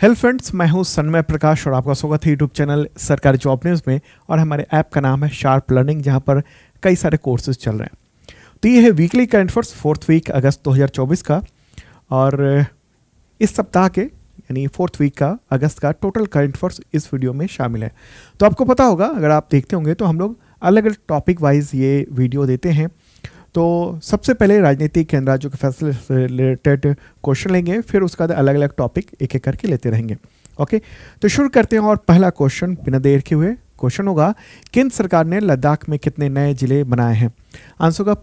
Hello friends, मैं हूं सन्मय प्रकाश और आपका स्वागत है यूट्यूब चैनल सरकारी जॉब न्यूज़ में। और हमारे ऐप का नाम है शार्प लर्निंग, जहां पर कई सारे कोर्सेज चल रहे हैं। तो ये है weekly current affairs 4th week अगस्त 2024 का, और इस सप्ताह के यानी 4th वीक का अगस्त का टोटल करंट अफेयर्स इस वीडियो में शामिल है। तो आपको पता होगा, अगर आप देखते होंगे तो हम लोग अलग अलग टॉपिक वाइज ये वीडियो देते हैं। तो सबसे पहले राजनीतिक केंद्र राज्यों के फैसले से रिलेटेड क्वेश्चन लेंगे, फिर उसके बाद अलग अलग टॉपिक एक एक करके लेते रहेंगे। ओके, तो शुरू करते हैं। और पहला क्वेश्चन बिना देर के हुए क्वेश्चन होगा, केंद्र सरकार ने लद्दाख में कितने नए जिले बनाए हैं? आंसर होगा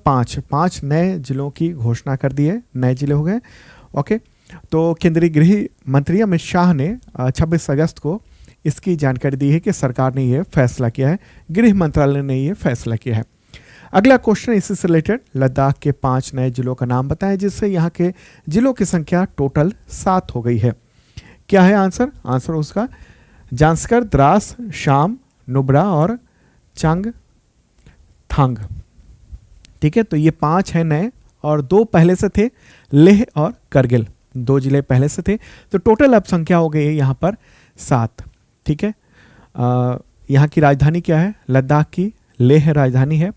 5 नए जिलों की घोषणा कर दी है, नए जिले हो गए। ओके, तो केंद्रीय गृह मंत्री अमित शाह ने 26 अगस्त को इसकी जानकारी दी है कि सरकार ने यह फैसला किया है, गृह मंत्रालय ने यह फैसला किया है। अगला क्वेश्चन इसी से रिलेटेड, लद्दाख के 5 नए जिलों का नाम बताएं, जिससे यहाँ के जिलों की संख्या टोटल 7 हो गई है। क्या है आंसर? आंसर उसका जांस्कर, द्रास, शाम, नुब्रा और चांगथांग। ठीक है, तो ये 5 हैं नए, और 2 पहले से थे, लेह और करगिल, 2 जिले पहले से थे। तो टोटल अब संख्या हो गई है यहाँ पर 7। ठीक है, यहाँ की राजधानी क्या है? लद्दाख की लेह राजधानी है।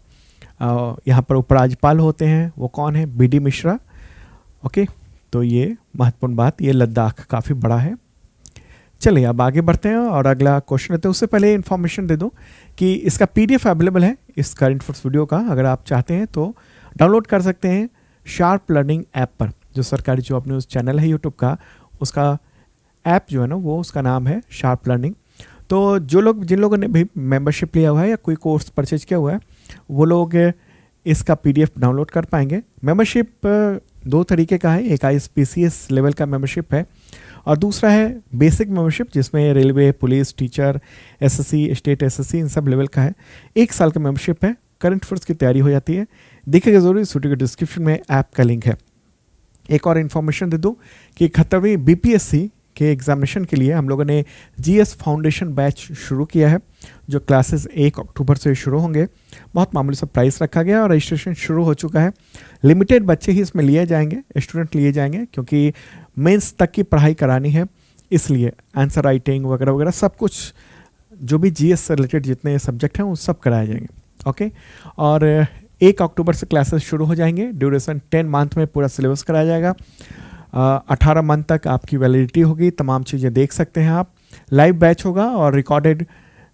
यहाँ पर उपराज्यपाल होते हैं, वो कौन है? बीडी मिश्रा। ओके, तो ये महत्वपूर्ण बात, ये लद्दाख काफ़ी बड़ा है। चलिए अब आगे बढ़ते हैं और अगला क्वेश्चन लेते हैं। उससे पहले इन्फॉर्मेशन दे दूं कि इसका पीडीएफ अवेलेबल है इस करंट अफेयर्स वीडियो का। अगर आप चाहते हैं तो डाउनलोड कर सकते हैं शार्प लर्निंग ऐप पर, जो सरकारी जॉब न्यूज़ चैनल है यूट्यूब का, उसका ऐप जो है ना, वो उसका नाम है शार्प लर्निंग। तो जिन लोगों ने भी मेंबरशिप लिया हुआ है या कोई कोर्स परचेज किया हुआ है, वो लोग इसका पीडीएफ डाउनलोड कर पाएंगे। मेंबरशिप 2 तरीके का है, एक आईएसपीसीएस लेवल का मेंबरशिप है, और दूसरा है बेसिक मेंबरशिप, जिसमें railway, police, teacher, SSC, state SSC, इन सब लेवल का है। 1 साल का मेंबरशिप है, करंट अफेयर्स की तैयारी हो जाती है। देखिएगा जरूर, इस वीडियो के डिस्क्रिप्शन में ऐप का लिंक है। एक और इन्फॉर्मेशन दे दूँ कि 71वीं बीपीएससी के एग्जामिनेशन के लिए हम लोगों ने जीएस फाउंडेशन बैच शुरू किया है, जो क्लासेस 1 अक्टूबर से शुरू होंगे। बहुत मामूली सा प्राइस रखा गया और रजिस्ट्रेशन शुरू हो चुका है। लिमिटेड बच्चे ही इसमें लिए जाएंगे, स्टूडेंट लिए जाएंगे, क्योंकि मेंस तक की पढ़ाई करानी है, इसलिए आंसर राइटिंग वगैरह वगैरह सब कुछ, जो भी जीएस से रिलेटेड जितने सब्जेक्ट हैं वो सब कराए जाएंगे। ओके, और 1 अक्टूबर से क्लासेस शुरू हो जाएंगे। ड्यूरेशन 10 मंथ में पूरा सिलेबस कराया जाएगा। 18 मंथ तक आपकी वैलिडिटी होगी, तमाम चीज़ें देख सकते हैं आप। लाइव बैच होगा और रिकॉर्डेड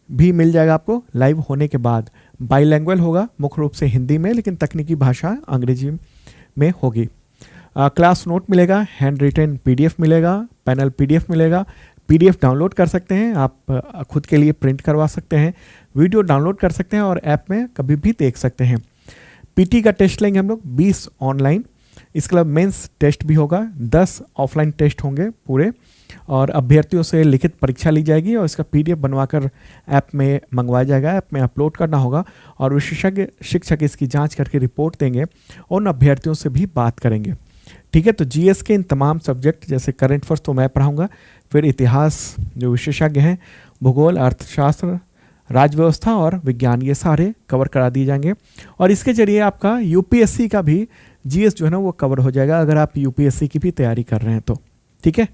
भी मिल जाएगा आपको लाइव होने के बाद। बाईलैंग्वेज होगा, मुख्य रूप से हिंदी में, लेकिन तकनीकी भाषा अंग्रेजी में होगी। क्लास नोट मिलेगा, हैंड रिटन पीडीएफ मिलेगा, पैनल पीडीएफ मिलेगा। पीडीएफ डाउनलोड कर सकते हैं आप, खुद के लिए प्रिंट करवा सकते हैं, वीडियो डाउनलोड कर सकते हैं और ऐप में कभी भी देख सकते हैं। पीटी का टेस्ट लेंगे हम लोग 20 ऑनलाइन, इसके अलावा मेंस टेस्ट भी होगा, 10 ऑफलाइन टेस्ट होंगे पूरे, और अभ्यर्थियों से लिखित परीक्षा ली जाएगी और इसका पीडीएफ बनवाकर ऐप में मंगवाया जाएगा, ऐप में अपलोड करना होगा, और विशेषज्ञ शिक्षक इसकी जांच करके रिपोर्ट देंगे और उन अभ्यर्थियों से भी बात करेंगे। ठीक है, तो जीएस के इन तमाम सब्जेक्ट, जैसे करंट अफेयर्स तो मैं पढ़ाऊँगा, फिर इतिहास जो विशेषज्ञ हैं, भूगोल, अर्थशास्त्र, राजव्यवस्था और विज्ञान, ये सारे कवर करा दिए जाएंगे। और इसके जरिए आपका यूपीएससी का भी जीएस जो है ना वो कवर हो जाएगा, अगर आप यूपीएससी की भी तैयारी कर रहे हैं तो। ठीक है,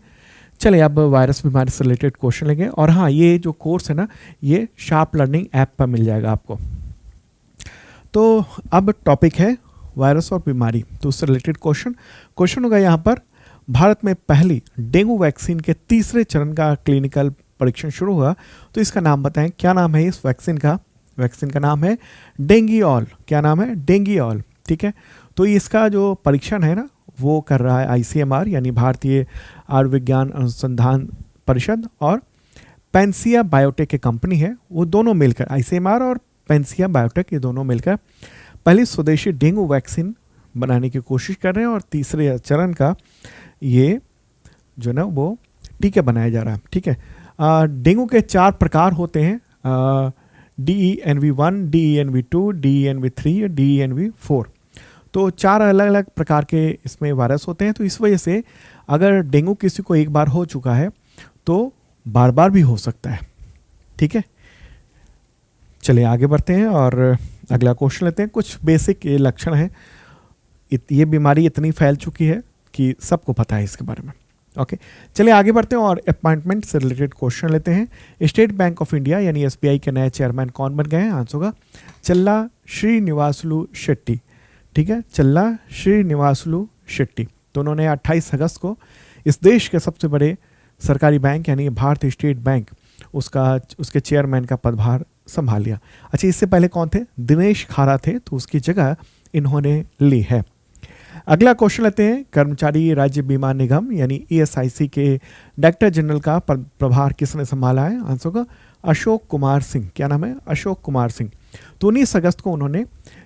चलिए अब वायरस बीमारी से रिलेटेड क्वेश्चन लेंगे। और हाँ, ये जो कोर्स है ना, ये शार्प लर्निंग ऐप पर मिल जाएगा आपको। तो अब टॉपिक है वायरस और बीमारी, तो उससे रिलेटेड क्वेश्चन होगा यहाँ पर, भारत में पहली डेंगू वैक्सीन के 3रे चरण का क्लिनिकल परीक्षण शुरू हुआ, तो इसका नाम बताएं। क्या नाम है इस वैक्सीन का? वैक्सीन का नाम है डेंगीऑल। क्या नाम है? डेंगीऑल। ठीक है, तो इसका जो परीक्षण है ना, वो कर रहा है आईसीएमआर, यानी भारतीय आयुर्विज्ञान अनुसंधान परिषद, और पेंसिया बायोटेक की कंपनी है, वो दोनों मिलकर, आईसीएमआर और पेंसिया बायोटेक, ये दोनों मिलकर पहली स्वदेशी डेंगू वैक्सीन बनाने की कोशिश कर रहे हैं, और 3रे चरण का ये जो ना वो टीका बनाया जा रहा है। ठीक है, डेंगू के 4 प्रकार होते हैं, DENV1, DENV2, DENV3 और DENV4। तो 4 अलग अलग प्रकार के इसमें वायरस होते हैं। तो इस वजह से अगर डेंगू किसी को एक बार हो चुका है तो बार बार भी हो सकता है। ठीक है, चलिए आगे बढ़ते हैं और अगला क्वेश्चन लेते हैं। कुछ बेसिक ये लक्षण हैं, ये बीमारी इतनी फैल चुकी है कि सबको पता है इसके बारे में। ओके, चलिए आगे बढ़ते हैं और अपॉइंटमेंट से रिलेटेड क्वेश्चन लेते हैं। स्टेट बैंक ऑफ इंडिया यानी एसबीआई के नए चेयरमैन कौन बन गए हैं? आंसर होगा चल्ला श्रीनिवासलू शेट्टी। ठीक है, चल्ला श्रीनिवासलू शेट्टी। तो उन्होंने 28 अगस्त को इस देश के सबसे बड़े सरकारी बैंक यानी भारतीय स्टेट बैंक उसके चेयरमैन का पदभार संभाल लिया। अच्छा, इससे पहले कौन थे? दिनेश खारा थे, तो उसकी जगह इन्होंने ली है। अगला क्वेश्चन लेते हैं। कर्मचारी राज्य बीमा निगम यानी ईएसआईसी के डायरेक्टर जनरल का प्रभार किसने संभाला है? आंसर होगा अशोक कुमार सिंह। क्या नाम है? अशोक कुमार सिंह। तो 19 अगस्त को उन्होंने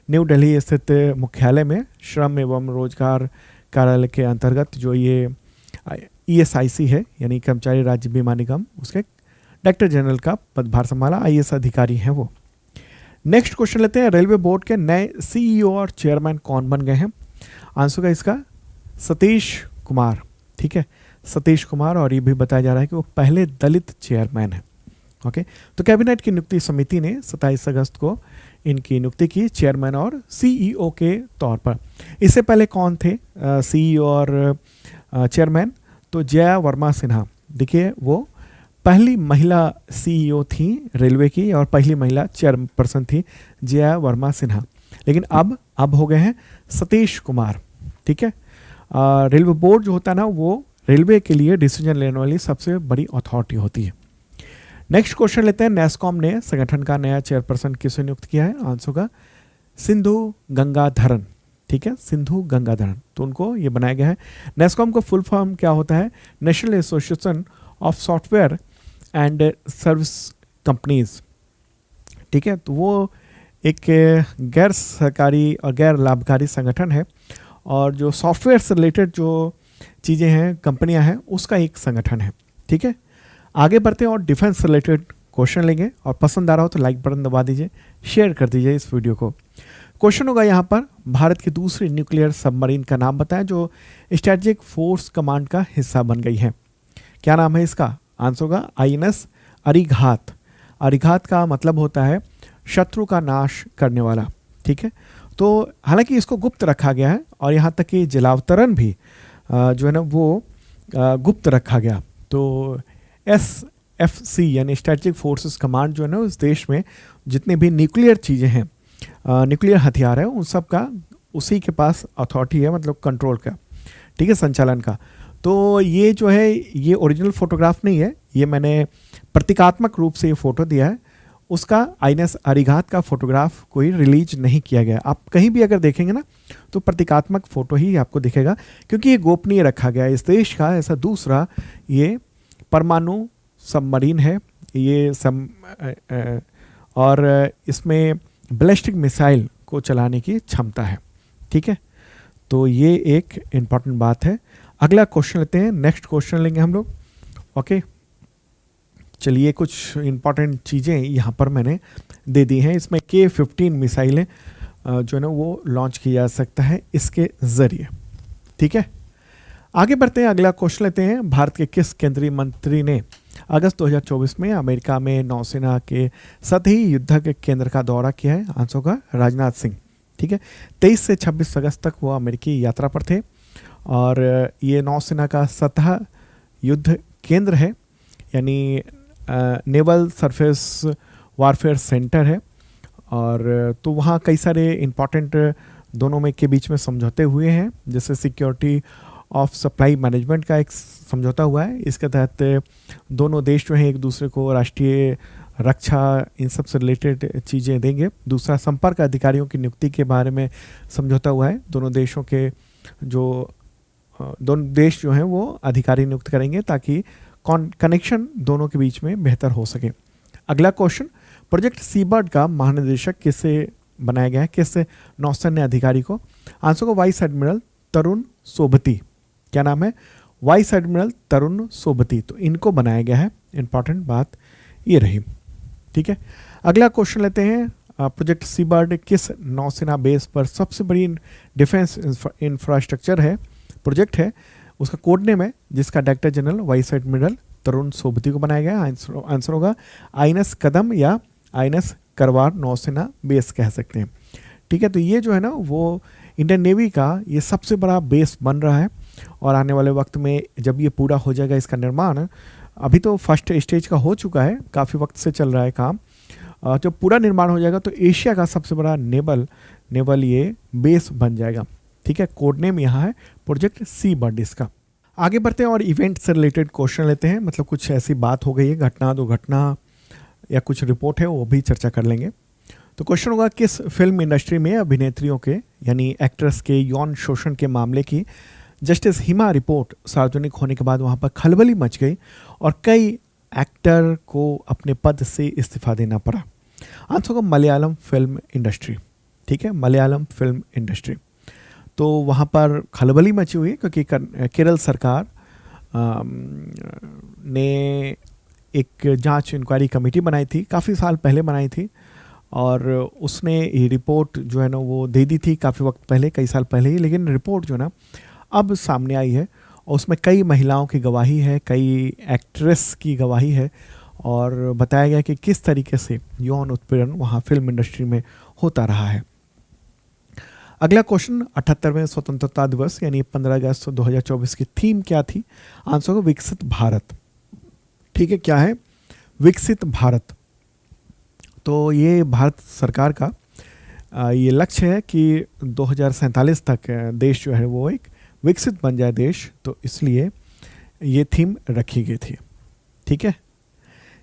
न्यू दिल्ली स्थित मुख्यालय में श्रम एवं रोजगार कार्यालय के अंतर्गत जो ये ईएसआईसी है यानी कर्मचारी राज्य बीमा निगम उसके डायरेक्टर जनरल का पदभार संभाला। आईएएस अधिकारी हैं वो। नेक्स्ट क्वेश्चन लेते हैं। रेलवे बोर्ड के नए सीईओ और चेयरमैन कौन बन गए हैं? आंसर का इसका सतीश कुमार। ठीक है, सतीश कुमार। और ये भी बताया जा रहा है कि वो पहले दलित चेयरमैन हैं। ओके, तो कैबिनेट की नियुक्ति समिति ने 27 अगस्त को इनकी नियुक्ति की चेयरमैन और सीईओ के तौर पर। इससे पहले कौन थे सीईओ और चेयरमैन? तो जया वर्मा सिन्हा। देखिए, वो पहली महिला सीईओ थी रेलवे की और पहली महिला चेयरपर्सन थी जया वर्मा सिन्हा। लेकिन अब हो गए हैं सतीश कुमार। ठीक है, रेलवे बोर्ड जो होता है ना, वो रेलवे के लिए डिसीजन लेने वाली सबसे बड़ी अथॉरिटी होती है। नेक्स्ट क्वेश्चन लेते हैं। नेस्कॉम ने संगठन का नया चेयरपर्सन किसे नियुक्त किया है? आंसर का सिंधु गंगाधरन। ठीक है, सिंधु गंगाधरन। तो उनको ये बनाया गया है। नेस्कॉम का फुल फॉर्म क्या होता है? National association of software and service companies. ठीक है, तो वो एक गैर सरकारी और गैर लाभकारी संगठन है और जो सॉफ्टवेयर से रिलेटेड जो चीज़ें हैं, कंपनियां हैं, उसका एक संगठन है। ठीक है, आगे बढ़ते हैं और डिफेंस से रिलेटेड क्वेश्चन लेंगे। और पसंद आ रहा हो तो लाइक बटन दबा दीजिए, शेयर कर दीजिए इस वीडियो को। क्वेश्चन होगा यहाँ पर, भारत की दूसरी न्यूक्लियर सबमरीन का नाम बताएं जो स्ट्रेटेजिक फोर्स कमांड का हिस्सा बन गई है। क्या नाम है इसका? आंसर होगा आईएनएस अरिघात। अरिघात का मतलब होता है शत्रु का नाश करने वाला। ठीक है, तो हालांकि इसको गुप्त रखा गया है और यहाँ तक कि जलावतरण भी जो है ना वो गुप्त रखा गया। तो SFC यानी स्ट्रेटेजिक फोर्सेस कमांड जो है ना, उस देश में जितने भी न्यूक्लियर चीज़ें हैं, न्यूक्लियर हथियार है, उन सब का उसी के पास अथॉरिटी है, मतलब कंट्रोल का। ठीक है, संचालन का। तो ये जो है ये ओरिजिनल फोटोग्राफ नहीं है, ये मैंने प्रतीकात्मक रूप से ये फोटो दिया है। उसका आईएनएस अरिघात का फोटोग्राफ कोई रिलीज नहीं किया गया। आप कहीं भी अगर देखेंगे ना तो प्रतीकात्मक फोटो ही आपको दिखेगा, क्योंकि ये गोपनीय रखा गया है। इस देश का ऐसा दूसरा ये परमाणु सबमरीन है ये और इसमें बैलिस्टिक मिसाइल को चलाने की क्षमता है। ठीक है, तो ये एक इम्पॉर्टेंट बात है। अगला क्वेश्चन लेते हैं। नेक्स्ट क्वेश्चन लेंगे हम लोग। ओके, चलिए कुछ इम्पॉर्टेंट चीज़ें यहाँ पर मैंने दे दी हैं। इसमें K-15 मिसाइलें जो है ना वो लॉन्च किया जा सकता है इसके ज़रिए। ठीक है, आगे बढ़ते हैं। अगला क्वेश्चन लेते हैं। भारत के किस केंद्रीय मंत्री ने अगस्त 2024 में अमेरिका में नौसेना के सतही युद्धक केंद्र का दौरा किया है? आंसर का राजनाथ सिंह। ठीक है, 23 से 26 अगस्त तक वो अमेरिकी यात्रा पर थे और ये नौसेना का सतह युद्ध केंद्र है यानी नेवल सरफेस वारफेयर सेंटर है। और तो वहाँ कई सारे इम्पॉर्टेंट दोनों में के बीच में समझौते हुए हैं, जैसे सिक्योरिटी ऑफ सप्लाई मैनेजमेंट का एक समझौता हुआ है। इसके तहत दोनों देश जो हैं एक दूसरे को राष्ट्रीय रक्षा इन सब से रिलेटेड चीज़ें देंगे। दूसरा, संपर्क अधिकारियों की नियुक्ति के बारे में समझौता हुआ है। दोनों देशों के दोनों देश जो हैं वो अधिकारी नियुक्त करेंगे ताकि कनेक्शन दोनों के बीच में बेहतर हो सके। अगला क्वेश्चन, प्रोजेक्ट सीबर्ड का महानिदेशक किसे बनाया गया है? किस नौसैन्य अधिकारी को? आंसर को वाइस एडमिरल तरुण सोबती। क्या नाम है? वाइस एडमिरल तरुण सोबती। तो इनको बनाया गया है। इंपॉर्टेंट बात ये रही। ठीक है, अगला क्वेश्चन लेते हैं। प्रोजेक्ट सीबर्ड किस नौसेना बेस पर सबसे बड़ी डिफेंस इंफ्रास्ट्रक्चर है प्रोजेक्ट है? उसका कोड नेम है जिसका डायरेक्टर जनरल वाइस एडमिरल तरुण सोबती को बनाया गया। आंसर होगा आईएनएस कदम या आईएनएस करवार नौसेना बेस कह सकते हैं। ठीक है, तो ये जो है ना वो इंडियन नेवी का ये सबसे बड़ा बेस बन रहा है और आने वाले वक्त में जब ये पूरा हो जाएगा इसका निर्माण, अभी तो फर्स्ट स्टेज का हो चुका है, काफ़ी वक्त से चल रहा है काम, जब पूरा निर्माण हो जाएगा तो एशिया का सबसे बड़ा नेवल ये बेस बन जाएगा। ठीक है, कोड नेम यहाँ है प्रोजेक्ट सी बर्ड इसका। आगे बढ़ते हैं और इवेंट से रिलेटेड क्वेश्चन लेते हैं, मतलब कुछ ऐसी बात हो गई है, घटना दुर्घटना या कुछ रिपोर्ट है, वो भी चर्चा कर लेंगे। तो क्वेश्चन होगा, किस फिल्म इंडस्ट्री में अभिनेत्रियों के यानी एक्ट्रेस के यौन शोषण के मामले की जस्टिस हिमा रिपोर्ट सार्वजनिक होने के बाद वहाँ पर खलबली मच गई और कई एक्टर को अपने पद से इस्तीफा देना पड़ा। आंसर होगा मलयालम फिल्म इंडस्ट्री। ठीक है, मलयालम फिल्म इंडस्ट्री। तो वहाँ पर खलबली मची हुई है क्योंकि केरल सरकार ने एक जांच इंक्वायरी कमेटी बनाई थी, काफ़ी साल पहले बनाई थी, और उसने ये रिपोर्ट जो है ना वो दे दी थी काफ़ी वक्त पहले, कई साल पहले ही, लेकिन रिपोर्ट जो है ना अब सामने आई है और उसमें कई महिलाओं की गवाही है, कई एक्ट्रेस की गवाही है, और बताया गया कि किस तरीके से यौन उत्पीड़न वहाँ फिल्म इंडस्ट्री में होता रहा है। अगला क्वेश्चन, 78वें स्वतंत्रता दिवस यानी 15 अगस्त 2024 की थीम क्या थी? आंसर होगा विकसित भारत। ठीक है, क्या है? विकसित भारत। तो ये भारत सरकार का ये लक्ष्य है कि 2047 तक देश जो है वो एक विकसित बन जाए देश, तो इसलिए ये थीम रखी गई थी। ठीक है,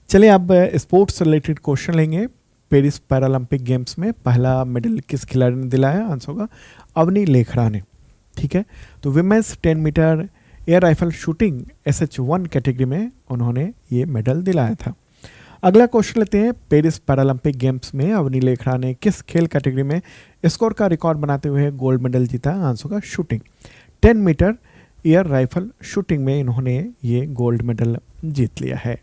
चलिए अब स्पोर्ट्स रिलेटेड क्वेश्चन लेंगे। पेरिस पैरालंपिक गेम्स में पहला मेडल किस खिलाड़ी ने दिलाया? आंसर होगा अवनी लेखरा ने। ठीक है, तो women's 10 meter air rifle shooting SH1 category में उन्होंने ये मेडल दिलाया था। अगला क्वेश्चन लेते हैं, पेरिस पैरालंपिक गेम्स में अवनी लेखरा ने किस खेल कैटेगरी में स्कोर का रिकॉर्ड बनाते हुए गोल्ड मेडल जीता? आंसर होगा shooting. 10 meter air rifle shooting में इन्होंने ये गोल्ड मेडल जीत लिया है।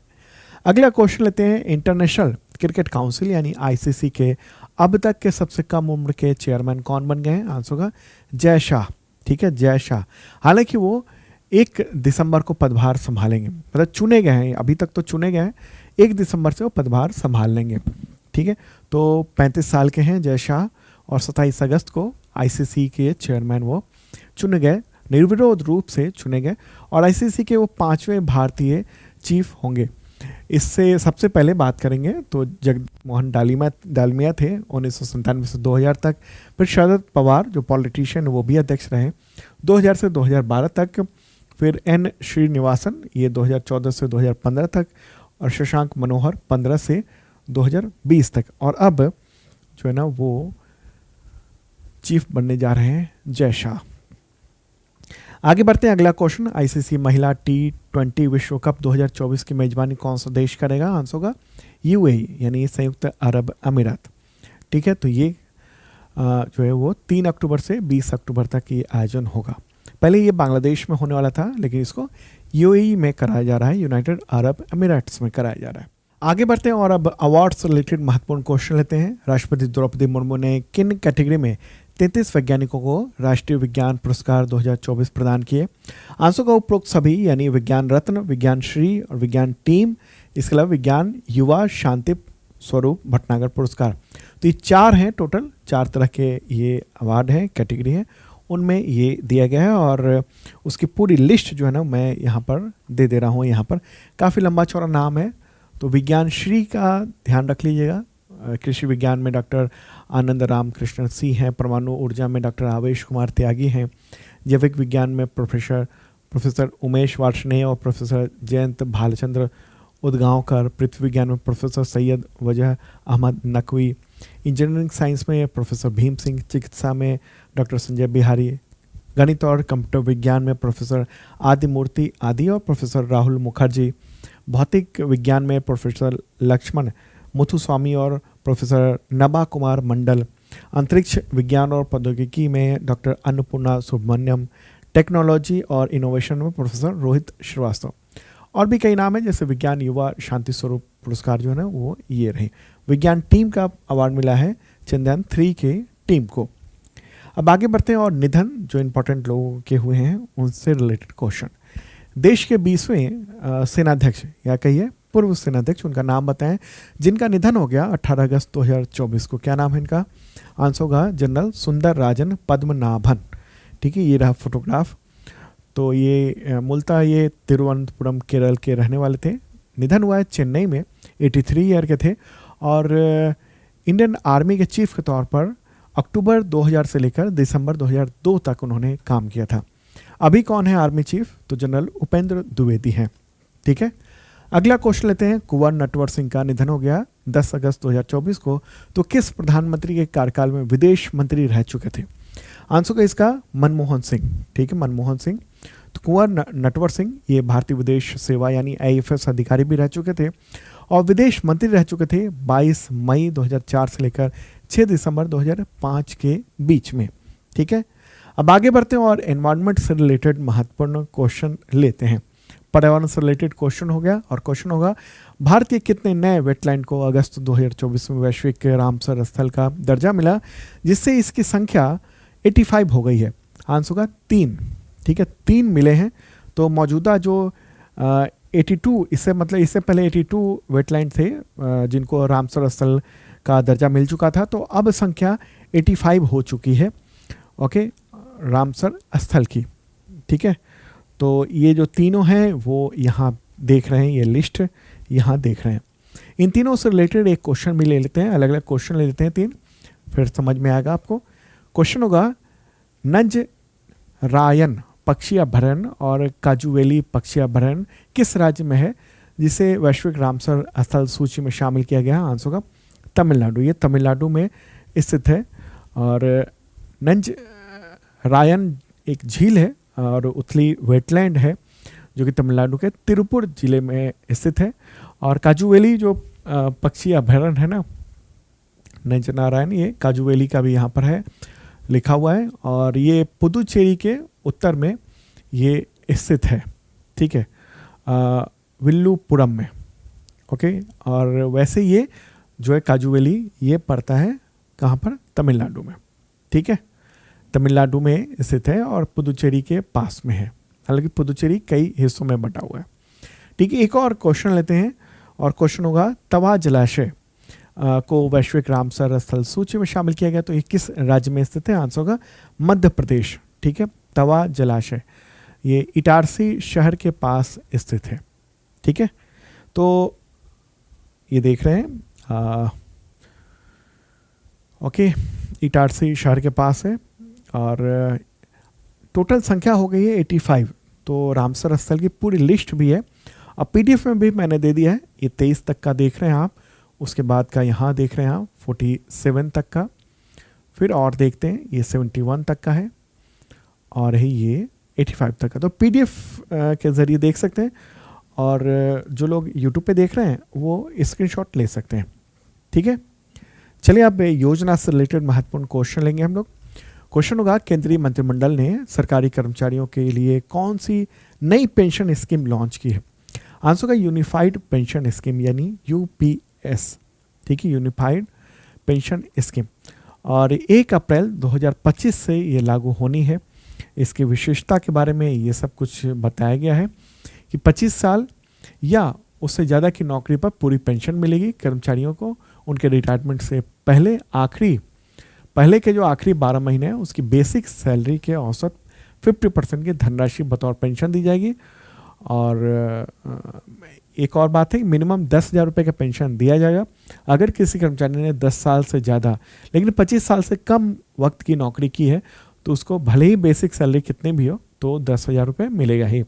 अगला क्वेश्चन लेते हैं, इंटरनेशनल क्रिकेट काउंसिल यानी ICC के अब तक के सबसे कम उम्र के चेयरमैन कौन बन गए हैं? आंसर होगा जय शाह। ठीक है, जय शाह। हालांकि वो 1 दिसंबर को पदभार संभालेंगे, मतलब चुने गए हैं, अभी तक तो चुने गए हैं, 1 दिसंबर से वो पदभार संभाल लेंगे। ठीक है, तो 35 साल के हैं जय शाह और 27 अगस्त को ICC के चेयरमैन वो चुने गए, निर्विरोध रूप से चुने गए, और ICC के वो 5वें भारतीय चीफ होंगे। इससे सबसे पहले बात करेंगे तो जगमोहन डालमिया थे 1997 से 2000 तक, फिर शरद पवार जो पॉलिटिशियन वो भी अध्यक्ष रहे 2000 से 2012 तक, फिर N श्रीनिवासन ये 2014 से 2015 तक, और शशांक मनोहर 15 से 2020 तक, और अब जो है ना वो चीफ बनने जा रहे हैं जय शाह। आगे बढ़ते हैं, अगला क्वेश्चन, ICC महिला T20 विश्व कप 2024 की मेजबानी कौन सा देश करेगा? आंसर होगा UAE यानी संयुक्त अरब अमीरात। ठीक है, तो ये जो है वो 3 अक्टूबर से 20 अक्टूबर तक ये आयोजन होगा। पहले ये बांग्लादेश में होने वाला था, लेकिन इसको UAE में कराया जा रहा है, यूनाइटेड अरब अमीराट्स में कराया जा रहा है। आगे बढ़ते हैं और अब अवार्ड्स रिलेटेड महत्वपूर्ण क्वेश्चन लेते हैं। राष्ट्रपति द्रौपदी मुर्मू ने किन कैटेगरी में 33 वैज्ञानिकों को राष्ट्रीय विज्ञान पुरस्कार 2024 प्रदान किए? आंसर का उपरोक्त सभी यानी विज्ञान रत्न, विज्ञान श्री और विज्ञान टीम, इसके अलावा विज्ञान युवा शांति स्वरूप भटनागर पुरस्कार। तो ये 4 हैं, टोटल 4 तरह के ये अवार्ड हैं, कैटेगरी है, उनमें ये दिया गया है, और उसकी पूरी लिस्ट जो है ना मैं यहाँ पर दे रहा हूँ। यहाँ पर काफ़ी लंबा चौड़ा नाम है, तो विज्ञान श्री का ध्यान रख लीजिएगा। कृषि विज्ञान में डॉक्टर आनंद राम कृष्ण सिंह हैं, परमाणु ऊर्जा में डॉक्टर आवेश कुमार त्यागी हैं, जैविक विज्ञान में प्रोफेसर उमेश वार्ष्णेय और प्रोफेसर जयंत भालचंद्र उदगांवकर, पृथ्वी विज्ञान में प्रोफेसर सैयद वजह अहमद नकवी, इंजीनियरिंग साइंस में प्रोफेसर भीम सिंह, चिकित्सा में डॉक्टर संजय बिहारी, गणित और कंप्यूटर विज्ञान में प्रोफेसर आदिमूर्ति आदि और प्रोफेसर राहुल मुखर्जी, भौतिक विज्ञान में प्रोफेसर लक्ष्मण मुथुस्वामी और प्रोफेसर नबा कुमार मंडल, अंतरिक्ष विज्ञान और प्रौद्योगिकी में डॉक्टर अन्नपूर्णा सुब्रमण्यम, टेक्नोलॉजी और इनोवेशन में प्रोफेसर रोहित श्रीवास्तव, और भी कई नाम है, जैसे विज्ञान युवा शांति स्वरूप पुरस्कार जो है ना वो ये रहे। विज्ञान टीम का अवार्ड मिला है चंद्रयान 3 के टीम को। अब आगे बढ़ते हैं और निधन जो इंपॉर्टेंट लोगों के हुए हैं उनसे रिलेटेड क्वेश्चन। देश के 20वें सेनाध्यक्ष या कहिए पूर्व सेनाध्यक्ष, उनका नाम बताएं जिनका निधन हो गया 18 अगस्त 2024 को। क्या नाम है इनका? आंसर होगा जनरल सुंदर राजन पद्मनाभन। ठीक है, ये रहा फोटोग्राफ। तो ये मूलतः ये तिरुवनंतपुरम केरल के रहने वाले थे। निधन हुआ है चेन्नई में, 83 ईयर के थे और इंडियन आर्मी के चीफ के तौर पर अक्टूबर 2000 से लेकर दिसंबर 2002 तक उन्होंने काम किया था। अभी कौन है आर्मी चीफ? तो जनरल उपेंद्र द्विवेदी हैं। ठीक है, अगला क्वेश्चन लेते हैं। कुंवर नटवर सिंह का निधन हो गया 10 अगस्त 2024 को। तो किस प्रधानमंत्री के कार्यकाल में विदेश मंत्री रह चुके थे? आंसर का इसका मनमोहन सिंह। ठीक है, मनमोहन सिंह। तो कुंवर नटवर सिंह ये भारतीय विदेश सेवा यानी IFS अधिकारी भी रह चुके थे और विदेश मंत्री रह चुके थे 22 मई 2004 से लेकर 6 दिसंबर 2005 के बीच में। ठीक है, अब आगे बढ़ते हैं और एनवायरनमेंट से रिलेटेड महत्वपूर्ण क्वेश्चन लेते हैं। पर्यावरण से रिलेटेड क्वेश्चन हो गया और क्वेश्चन होगा भारत के कितने नए वेटलैंड को अगस्त 2024 में वैश्विक रामसर स्थल का दर्जा मिला, जिससे इसकी संख्या 85 हो गई है? आंसर होगा 3। ठीक है, 3 मिले हैं। तो मौजूदा जो 82 इससे पहले 82 वेटलैंड थे जिनको रामसर स्थल का दर्जा मिल चुका था, तो अब संख्या 85 हो चुकी है। ओके, रामसर स्थल की। ठीक है, तो ये जो तीनों हैं वो यहाँ देख रहे हैं, ये लिस्ट यहाँ देख रहे हैं। इन तीनों से रिलेटेड एक क्वेश्चन भी ले लेते हैं, अलग अलग क्वेश्चन ले लेते हैं 3, फिर समझ में आएगा आपको। क्वेश्चन होगा नंजरायन पक्षी अभयारण्य और काजुवेली पक्षी अभयारण्य किस राज्य में है, जिसे वैश्विक रामसर स्थल सूची में शामिल किया गया? आंसर होगा तमिलनाडु। ये तमिलनाडु में स्थित है और नंजरायन एक झील है और उथली वेटलैंड है जो कि तमिलनाडु के तिरुपुर जिले में स्थित है। और काजुवेली जो पक्षी अभयारण्य है ना, नंजनारायण, ये काजुवेली का भी यहाँ पर है, लिखा हुआ है और ये पुदुचेरी के उत्तर में ये स्थित है। ठीक है, विल्लुपुरम में। ओके, और वैसे ये जो है काजुवेली ये पड़ता है कहाँ पर? तमिलनाडु में। ठीक है, तमिलनाडु में स्थित है और पुदुचेरी के पास में है, हालांकि पुदुचेरी कई हिस्सों में बटा हुआ है। ठीक है, एक और क्वेश्चन लेते हैं और क्वेश्चन होगा तवा जलाशय को वैश्विक रामसर स्थल सूची में शामिल किया गया, तो ये किस राज्य में स्थित है? आंसर होगा मध्य प्रदेश। ठीक है, तवा जलाशय ये इटारसी शहर के पास स्थित है। ठीक है, तो ये देख रहे हैं ओके, इटारसी शहर के पास है और टोटल संख्या हो गई है 85। तो रामसर स्थल की पूरी लिस्ट भी है और PDF में भी मैंने दे दिया है। ये 23 तक का देख रहे हैं आप, उसके बाद का यहाँ देख रहे हैं आप 47 तक का, फिर और देखते हैं ये 71 तक का है और ये 85 तक का। तो PDF के ज़रिए देख सकते हैं और जो लोग YouTube पे देख रहे हैं वो स्क्रीनशॉट ले सकते हैं। ठीक है, चलिए अब योजना से रिलेटेड महत्वपूर्ण क्वेश्चन लेंगे हम लोग। क्वेश्चन होगा केंद्रीय मंत्रिमंडल ने सरकारी कर्मचारियों के लिए कौन सी नई पेंशन स्कीम लॉन्च की है? आंसर का यूनिफाइड पेंशन स्कीम यानी UPS। ठीक है, यूनिफाइड पेंशन स्कीम और 1 अप्रैल 2025 से ये लागू होनी है। इसकी विशेषता के बारे में ये सब कुछ बताया गया है कि 25 साल या उससे ज़्यादा की नौकरी पर पूरी पेंशन मिलेगी कर्मचारियों को उनके रिटायरमेंट से पहले के जो आखिरी 12 महीने हैं उसकी बेसिक सैलरी के औसत 50% की धनराशि बतौर पेंशन दी जाएगी। और एक और बात है कि मिनिमम 10,000 रुपये का पेंशन दिया जाएगा अगर किसी कर्मचारी ने 10 साल से ज़्यादा लेकिन 25 साल से कम वक्त की नौकरी की है तो उसको भले ही बेसिक सैलरी कितने भी हो तो 10,000 रुपये मिलेगा ही।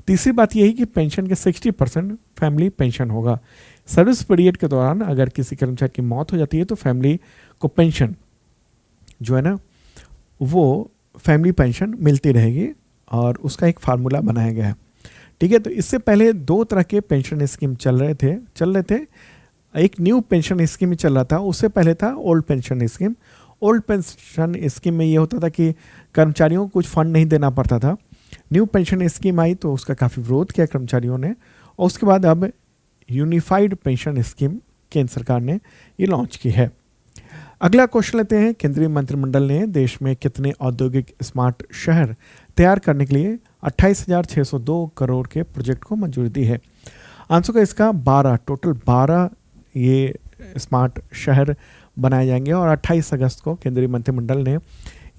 तीसरी बात यही कि पेंशन के 60% फैमिली पेंशन होगा। सर्विस पीरियड के दौरान अगर किसी कर्मचारी की मौत हो जाती है तो फैमिली को पेंशन जो है ना वो फैमिली पेंशन मिलती रहेगी और उसका एक फार्मूला बनाया गया है। ठीक है, तो इससे पहले 2 तरह के पेंशन स्कीम चल रहे थे। एक न्यू पेंशन स्कीम ही चल रहा था, उससे पहले था old pension scheme. Old pension scheme में ये होता था कि कर्मचारियों को कुछ फंड नहीं देना पड़ता था। न्यू पेंशन स्कीम आई तो उसका काफ़ी विरोध किया कर्मचारियों ने और उसके बाद अब यूनिफाइड पेंशन स्कीम केंद्र सरकार ने ये लॉन्च की है। अगला क्वेश्चन लेते हैं। केंद्रीय मंत्रिमंडल ने देश में कितने औद्योगिक स्मार्ट शहर तैयार करने के लिए 28,602 करोड़ के प्रोजेक्ट को मंजूरी दी है? आंसर का इसका 12, टोटल 12 ये स्मार्ट शहर बनाए जाएंगे और 28 अगस्त को केंद्रीय मंत्रिमंडल ने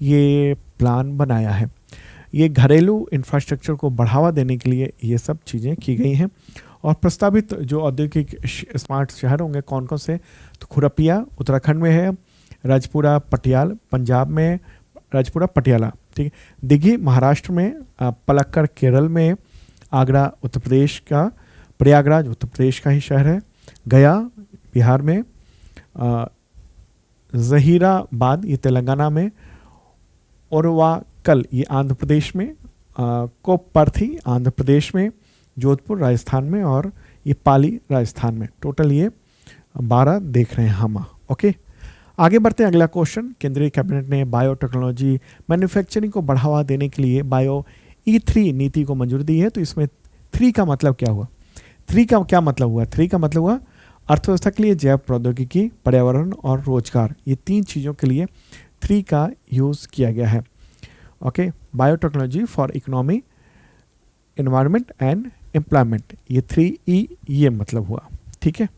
ये प्लान बनाया है। ये घरेलू इंफ्रास्ट्रक्चर को बढ़ावा देने के लिए ये सब चीज़ें की गई हैं। और प्रस्तावित जो औद्योगिक स्मार्ट शहर होंगे कौन कौन से, तो खुरपिया उत्तराखंड में है, राजपुरा पटियाला पंजाब में, राजपुरा पटियाला, ठीक है, दिघी महाराष्ट्र में, पलक्कड़ केरल में, आगरा उत्तर प्रदेश का, प्रयागराज उत्तर प्रदेश का ही शहर है, गया बिहार में, जहीराबाद ये तेलंगाना में, ओरवाकल ये आंध्र प्रदेश में, कोप्पर्थी आंध्र प्रदेश में, जोधपुर राजस्थान में, और ये पाली राजस्थान में। टोटल ये 12 देख रहे हैं हम। ओके, आगे बढ़ते हैं। अगला क्वेश्चन, केंद्रीय कैबिनेट ने बायोटेक्नोलॉजी मैन्युफैक्चरिंग को बढ़ावा देने के लिए बायो E3 नीति को मंजूरी दी है। तो इसमें 3 का मतलब क्या हुआ? 3 का क्या मतलब हुआ? 3 का मतलब हुआ अर्थव्यवस्था के लिए जैव प्रौद्योगिकी, पर्यावरण और रोजगार, ये 3 चीज़ों के लिए 3 का यूज़ किया गया है। Okay, biotechnology for economy, environment and employment, ये 3E ये मतलब हुआ। ठीक है,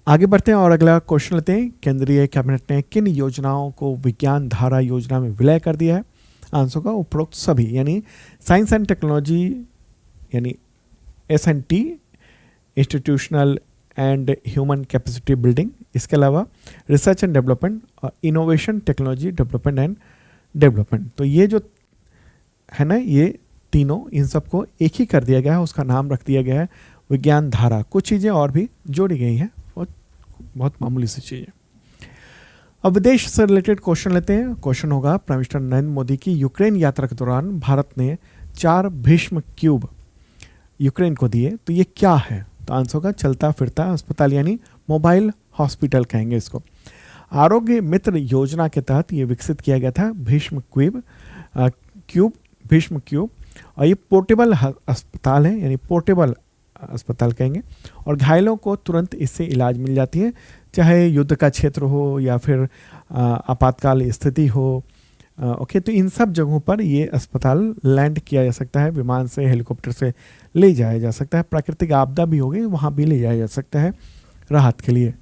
आगे बढ़ते हैं और अगला क्वेश्चन लेते हैं। केंद्रीय कैबिनेट ने किन योजनाओं को विज्ञान धारा योजना में विलय कर दिया है? आंसर का उपरोक्त सभी, यानी साइंस एंड टेक्नोलॉजी यानी S&T, institutional and human capacity building, इसके अलावा रिसर्च एंड डेवलपमेंट और innovation technology development and development. तो ये जो है ना, ये तीनों, इन सबको एक ही कर दिया गया है, उसका नाम रख दिया गया है विज्ञान धारा। कुछ चीज़ें और भी जोड़ी गई हैं, बहुत मामूली सी चीज़ है। अब विदेश से रिलेटेड क्वेश्चन लेते हैं। क्वेश्चन होगा, प्राइम मिनिस्टर नरेंद्र मोदी की यूक्रेन यात्रा के दौरान भारत ने 4 भीष्म क्यूब यूक्रेन को दिए, तो ये क्या है? तो आंसर होगा चलता फिरता अस्पताल, यानी मोबाइल हॉस्पिटल कहेंगे इसको। आरोग्य मित्र योजना के तहत ये विकसित किया गया था भीष्म क्यूब, और ये पोर्टेबल अस्पताल है, यानी पोर्टेबल अस्पताल कहेंगे, और घायलों को तुरंत इससे इलाज मिल जाती है, चाहे युद्ध का क्षेत्र हो या फिर आपातकाल स्थिति हो। ओके, तो इन सब जगहों पर ये अस्पताल लैंड किया जा सकता है, विमान से, हेलीकॉप्टर से ले जाया जा सकता है, प्राकृतिक आपदा भी होगी वहाँ भी ले जाया जा सकता है राहत के लिए।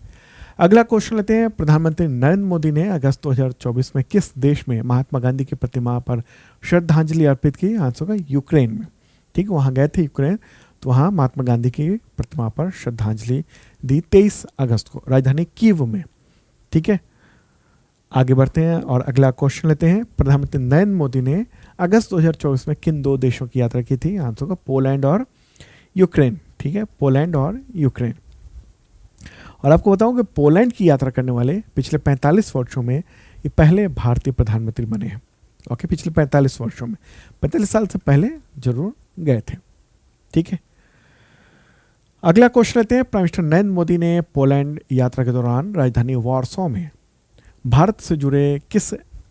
अगला क्वेश्चन लेते हैं। प्रधानमंत्री नरेंद्र मोदी ने अगस्त 2024 में किस देश में महात्मा गांधी की प्रतिमा पर श्रद्धांजलि अर्पित की? आंसर होगा यूक्रेन में। ठीक, वहाँ गए थे यूक्रेन, तो वहाँ महात्मा गांधी की प्रतिमा पर श्रद्धांजलि दी 23 अगस्त को राजधानी कीव में। ठीक है, आगे बढ़ते हैं और अगला क्वेश्चन लेते हैं। प्रधानमंत्री नरेंद्र मोदी ने अगस्त 2024 में किन 2 देशों की यात्रा की थी? आंसर होगा पोलैंड और यूक्रेन। ठीक है, पोलैंड और यूक्रेन। और आपको बताऊं कि पोलैंड की यात्रा करने वाले पिछले 45 वर्षों में ये पहले भारतीय प्रधानमंत्री बने हैं। ओके, पिछले 45 वर्षों में, 45 साल से पहले जरूर गए थे। ठीक है, अगला क्वेश्चन लेते हैं। प्राइम मिनिस्टर नरेंद्र मोदी ने पोलैंड यात्रा के दौरान राजधानी वार्सो में भारत से जुड़े किस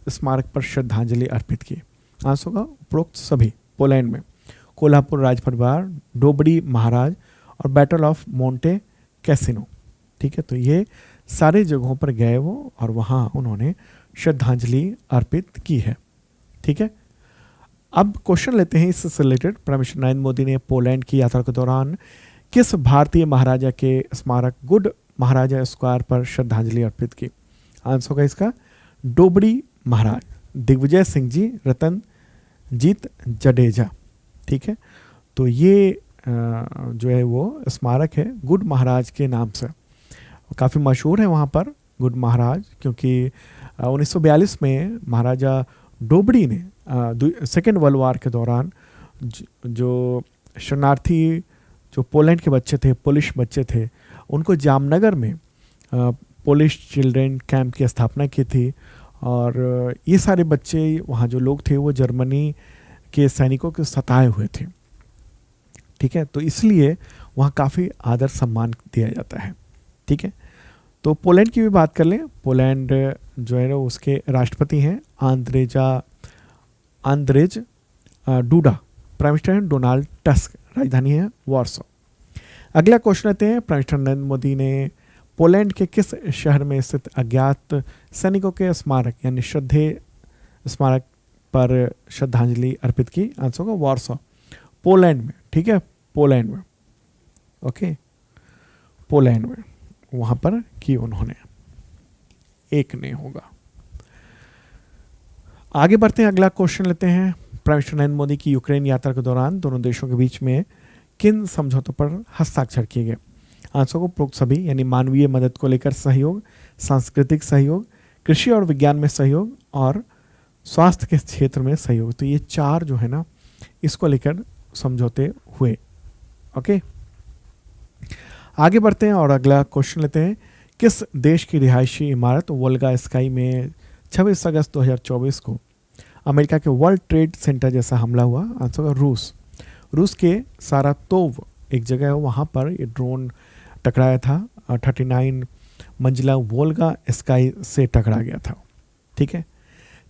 स्मारक पर श्रद्धांजलि अर्पित की? आंसर होगा उपरोक्त सभी। पोलैंड में कोल्हापुर राज परिवार, डोबड़ी महाराज और बैटल ऑफ मोंटे कैसिनो। ठीक है, तो ये सारे जगहों पर गए वो, और वहाँ उन्होंने श्रद्धांजलि अर्पित की है। ठीक है, अब क्वेश्चन लेते हैं इससे related. Prime minister Narendra Modi ने पोलैंड की यात्रा के दौरान किस भारतीय महाराजा के स्मारक गुड महाराजा स्क्वायर पर श्रद्धांजलि अर्पित की? आंसर होगा इसका डोबड़ी महाराज, दिग्विजय सिंह जी, रतनजीत जडेजा। ठीक है, तो ये जो है वो स्मारक है गुड महाराज के नाम से, काफ़ी मशहूर है वहाँ पर गुड महाराज, क्योंकि 1942 में महाराजा डोबड़ी ने सेकेंड वर्ल्ड वॉर के दौरान जो शरणार्थी जो पोलैंड के बच्चे थे, पोलिश बच्चे थे, उनको जामनगर में पोलिश चिल्ड्रेन कैंप की स्थापना की थी। और ये सारे बच्चे वहाँ जो लोग थे वो जर्मनी के सैनिकों के सताए हुए थे। ठीक है, तो इसलिए वहाँ काफ़ी आदर सम्मान दिया जाता है। ठीक है, तो पोलैंड की भी बात कर लें। पोलैंड जो है ना, उसके राष्ट्रपति हैं आंद्रेज डूडा, प्राइम मिनिस्टर हैं डोनाल्ड टस्क, राजधानी है वार्सो। अगला क्वेश्चन लेते हैं। प्राइम मिनिस्टर नरेंद्र मोदी ने पोलैंड के किस शहर में स्थित अज्ञात सैनिकों के स्मारक यानी श्रद्धेय स्मारक पर श्रद्धांजलि अर्पित की? आंसर होगा वार्सो, पोलैंड में। ठीक है, पोलैंड में। ओके, पोलैंड में वहाँ पर की उन्होंने, एक नहीं होगा। आगे बढ़ते हैं, अगला क्वेश्चन लेते हैं। प्राइम मिनिस्टर नरेंद्र मोदी की यूक्रेन यात्रा के दौरान दोनों देशों के बीच में किन समझौतों पर हस्ताक्षर किए गए? आंसर को उपरोक्त सभी, यानी मानवीय मदद को लेकर सहयोग, सांस्कृतिक सहयोग, कृषि और विज्ञान में सहयोग और स्वास्थ्य के क्षेत्र में सहयोग। तो ये 4 जो है ना, इसको लेकर समझौते हुए। ओके, आगे बढ़ते हैं और अगला क्वेश्चन लेते हैं। किस देश की रिहायशी इमारत वोल्गा स्काई में 26 अगस्त 2024 को अमेरिका के वर्ल्ड ट्रेड सेंटर जैसा हमला हुआ? आंसर होगा रूस के सारातोव एक जगह है, वहाँ पर ये ड्रोन टकराया था। 39 मंजिला वोल्गा स्काई से टकरा गया था। ठीक है,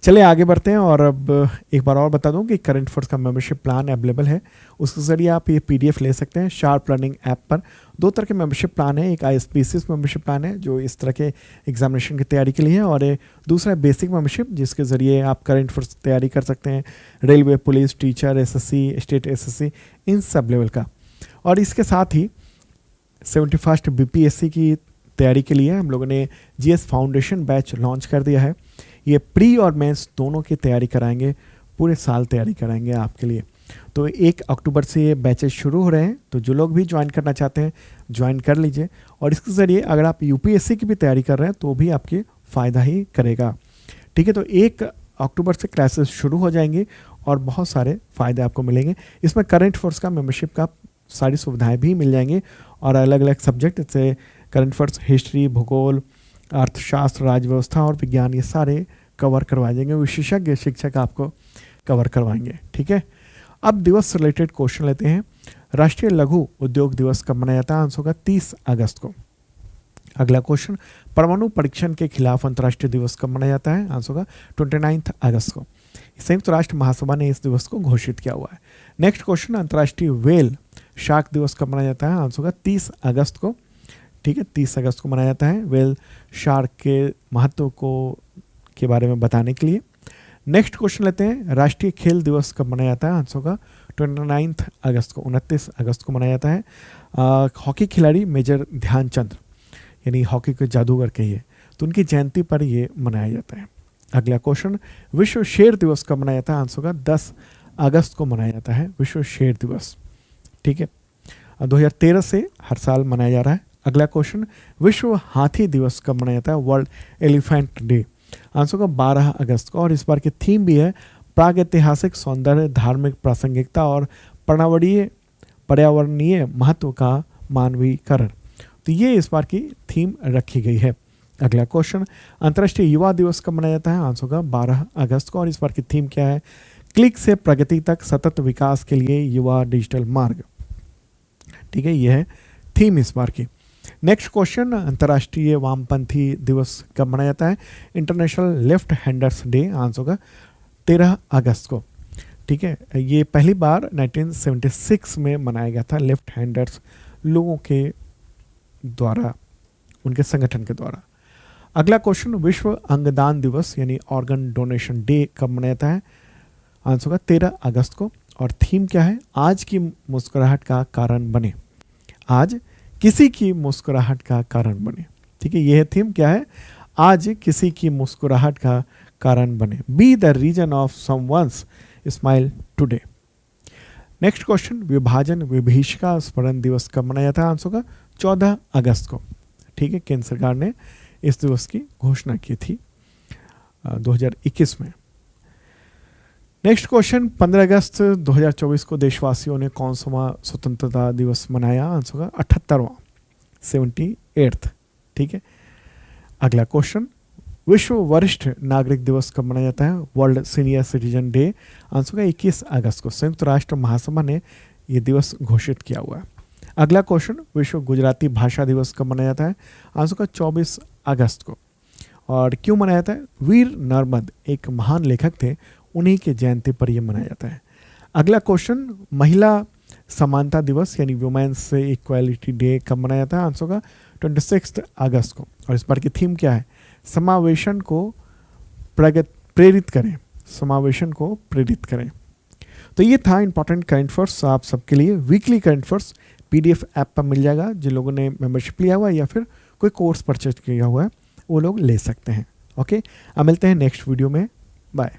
चलिए आगे बढ़ते हैं। और अब एक बार और बता दूं कि करंट अफेयर्स का मेंबरशिप प्लान अवेलेबल है, उसके जरिए आप ये PDF ले सकते हैं शार्प लर्निंग ऐप पर। 2 तरह के मेंबरशिप प्लान है, एक ISPCS मेंबरशिप प्लान है जो इस तरह के एग्जामिनेशन की तैयारी के लिए है, और दूसरा बेसिक मेंबरशिप जिसके जरिए आप करंट अफेयर्स की तैयारी कर सकते हैं, railway, police, teacher, SSC, state SSC, इन सब लेवल का। और इसके साथ ही 71st BPSC की तैयारी के लिए हम लोगों ने GS फाउंडेशन बैच लॉन्च कर दिया है। ये प्री और मेंस दोनों की तैयारी कराएंगे, पूरे साल तैयारी कराएंगे आपके लिए। तो 1 अक्टूबर से ये बैचेस शुरू हो रहे हैं, तो जो लोग भी ज्वाइन करना चाहते हैं ज्वाइन कर लीजिए। और इसके ज़रिए अगर आप UPSC की भी तैयारी कर रहे हैं तो भी आपकी फ़ायदा ही करेगा। ठीक है, तो 1 अक्टूबर से क्लासेस शुरू हो जाएंगी और बहुत सारे फ़ायदे आपको मिलेंगे। इसमें करंट अफेयर्स का मेंबरशिप का सारी सुविधाएँ भी मिल जाएंगी, और अलग अलग सब्जेक्ट जैसे करंट अफेयर्स, हिस्ट्री, भूगोल, अर्थशास्त्र, राजव्यवस्था और विज्ञान, ये सारे कवर करवाए जाएंगे। विशेषज्ञ शिक्षक आपको कवर करवाएंगे। ठीक है, अब दिवस से रिलेटेड क्वेश्चन लेते हैं। राष्ट्रीय लघु उद्योग दिवस कब मनाया जाता है? आंसर होगा 30 अगस्त को। अगला क्वेश्चन, परमाणु परीक्षण के खिलाफ अंतर्राष्ट्रीय दिवस कब मनाया जाता है? आंसर होगा 29 अगस्त को। संयुक्त राष्ट्र महासभा ने इस दिवस को घोषित किया हुआ है। नेक्स्ट क्वेश्चन, अंतर्राष्ट्रीय व्हेल शार्क दिवस कब मनाया जाता है? आंसर होगा 30 अगस्त को। ठीक है, 30 अगस्त को मनाया जाता है व्हेल शार्क के महत्व को के बारे में बताने के लिए। नेक्स्ट क्वेश्चन लेते हैं, राष्ट्रीय खेल दिवस कब मनाया जाता है? आंसर होगा 29 अगस्त को, 29 अगस्त को मनाया जाता है। हॉकी खिलाड़ी मेजर ध्यानचंद, यानी हॉकी के जादूगर कहिए, तो उनकी जयंती पर ये मनाया जाता है। अगला क्वेश्चन, विश्व शेर दिवस कब मनाया जाता है? आंसर होगा 10 अगस्त को मनाया जाता है विश्व शेर दिवस। ठीक है, 2013 से हर साल मनाया जा रहा है। अगला क्वेश्चन, विश्व हाथी दिवस कब मनाया जाता है? World elephant day. आंसर का 12 अगस्त को, और इस बार की थीम भी है प्रागैतिहासिक सौंदर्य, धार्मिक प्रासंगिकता और पर्यावरणीय महत्व का मानवीकरण। तो ये इस बार की थीम रखी गई है। अगला क्वेश्चन, अंतर्राष्ट्रीय युवा दिवस कब मनाया जाता है? आंसर का 12 अगस्त को, और इस बार की थीम क्या है? क्लिक से प्रगति तक सतत विकास के लिए युवा डिजिटल मार्ग। ठीक है, यह है थीम इस बार की। नेक्स्ट क्वेश्चन, अंतर्राष्ट्रीय वामपंथी दिवस कब मनाया जाता है? International left handers day. Answer होगा 13 अगस्त को। ठीक है, ये पहली बार 1976 में मनाया गया था लेफ्ट हैंडर्स लोगों के द्वारा, उनके संगठन के द्वारा। अगला क्वेश्चन, विश्व अंगदान दिवस यानी ऑर्गन डोनेशन डे कब मनाया जाता है? आंसर होगा 13 अगस्त को, और थीम क्या है? आज की मुस्कुराहट का कारण बने, आज किसी की मुस्कुराहट का कारण बने। ठीक है, यह थीम क्या है? आज किसी की मुस्कुराहट का कारण बने, be the reason of someone's smile today. Next question, विभाजन विभीषिका स्मरण दिवस कब मनाया था? आंसर का 14 अगस्त को। ठीक है, केंद्र सरकार ने इस दिवस की घोषणा की थी 2021 में। नेक्स्ट क्वेश्चन, 15 अगस्त 2024 को देशवासियों ने कौन सा स्वतंत्रता दिवस मनाया? आंसर का 78वां, 78th। ठीक है, अगला क्वेश्चन, विश्व वरिष्ठ नागरिक दिवस कब मनाया जाता है? World senior citizen day. Answer का 21 अगस्त को। संयुक्त राष्ट्र महासभा ने यह दिवस घोषित किया हुआ है। अगला क्वेश्चन, विश्व गुजराती भाषा दिवस कब मनाया जाता है? आंसर का 24 अगस्त को। और क्यों मनाया जाता है? वीर नर्मद एक महान लेखक थे, उन्हीं के जयंती पर यह मनाया जाता है। अगला क्वेश्चन, महिला समानता दिवस यानी वुमेन्स इक्वालिटी डे कब मनाया जाता है? आंसर का 26 अगस्त को, और इस बार की थीम क्या है? समावेशन को प्रेरित करें, समावेशन को प्रेरित करें। तो ये था इंपॉर्टेंट करंट अफेयर्स आप सबके लिए। Weekly current affairs PDF app पर मिल जाएगा, जिन लोगों ने मेंबरशिप लिया हुआ है या फिर कोई कोर्स परचेज किया हुआ है वो लोग ले सकते हैं। ओके, अब मिलते हैं नेक्स्ट वीडियो में। बाय।